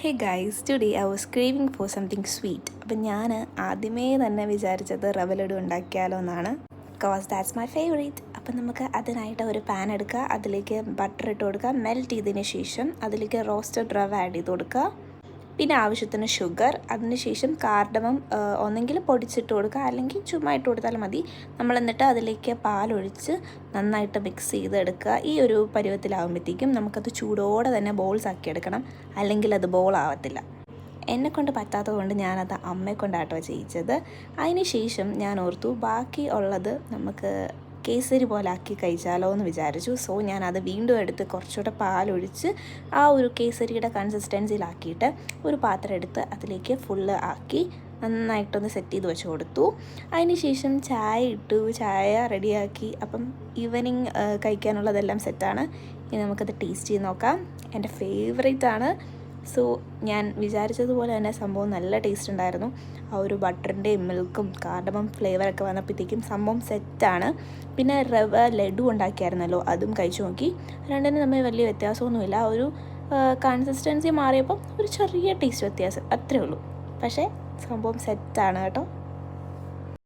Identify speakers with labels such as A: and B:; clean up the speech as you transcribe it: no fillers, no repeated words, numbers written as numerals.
A: Hey guys, today I was craving for something sweet. അപ്പം ഞാൻ ആദ്യമേ തന്നെ വിചാരിച്ചത് റവ ലഡു ഉണ്ടാക്കിയാലോ എന്നാണ്. Because that's my favourite. അപ്പം നമുക്ക് അതിനായിട്ട് ഒരു പാൻ എടുക്കുക, അതിലേക്ക് ബട്ടർ ഇട്ട് കൊടുക്കുക. മെൽറ്റ് ചെയ്തതിന് ശേഷം അതിലേക്ക് റോസ്റ്റഡ് റവ ആഡ് ചെയ്ത് കൊടുക്കുക. പിന്നെ ആവശ്യത്തിന് ഷുഗർ, അതിനുശേഷം കാർഡമം ഒന്നെങ്കിൽ പൊടിച്ചിട്ട് കൊടുക്കുക, അല്ലെങ്കിൽ ചുമ്മാ ഇട്ട് കൊടുത്താലും മതി. നമ്മൾ എന്നിട്ട് അതിലേക്ക് പാലൊഴിച്ച് നന്നായിട്ട് മിക്സ് ചെയ്തെടുക്കുക. ഈ ഒരു പരുവത്തിലാകുമ്പോഴത്തേക്കും നമുക്കത് ചൂടോടെ തന്നെ ബോൾസ് ആക്കി എടുക്കണം, അല്ലെങ്കിൽ അത് ബോൾ ആവത്തില്ല. എന്നെക്കൊണ്ട് പറ്റാത്തത് കൊണ്ട് ഞാനത് അമ്മയെക്കൊണ്ടാട്ടോ ചെയ്യിച്ചത്. അതിന് ശേഷം ഞാൻ ഓർത്തു ബാക്കി ഉള്ളത് നമുക്ക് കേസരി പോലെ ആക്കി കഴിച്ചാലോ എന്ന് വിചാരിച്ചു. സോ ഞാനത് വീണ്ടും എടുത്ത് കുറച്ചുകൂടെ പാലൊഴിച്ച് ആ ഒരു കേസരിയുടെ കൺസിസ്റ്റൻസിയിലാക്കിയിട്ട് ഒരു പാത്രം എടുത്ത് അതിലേക്ക് ഫുള്ള് ആക്കി നന്നായിട്ടൊന്ന് സെറ്റ് ചെയ്ത് വെച്ച് കൊടുത്തു. അതിന് ശേഷം ചായ ഇട്ടു, ചായ റെഡിയാക്കി. അപ്പം ഈവനിങ് കഴിക്കാനുള്ളതെല്ലാം സെറ്റാണ്. ഇനി നമുക്കത് ടേസ്റ്റ് ചെയ്ത് നോക്കാം. എൻ്റെ ഫേവറേറ്റാണ്. സോ ഞാൻ വിചാരിച്ചതുപോലെ തന്നെ സംഭവം നല്ല ടേസ്റ്റ് ഉണ്ടായിരുന്നു. ആ ഒരു ബട്ടറിൻ്റെയും മിൽക്കും കാർഡമം ഫ്ലേവറൊക്കെ വന്നപ്പോഴത്തേക്കും സംഭവം സെറ്റാണ്. പിന്നെ റവ ലഡു ഉണ്ടാക്കിയായിരുന്നല്ലോ, അതും കഴിച്ചു നോക്കി. രണ്ടിനും തമ്മിൽ വലിയ വ്യത്യാസമൊന്നുമില്ല. ഒരു കൺസിസ്റ്റൻസി മാറിയപ്പം ഒരു ചെറിയ ടേസ്റ്റ് വ്യത്യാസം, അത്രേ ഉള്ളൂ. പക്ഷേ സംഭവം സെറ്റാണ് കേട്ടോ.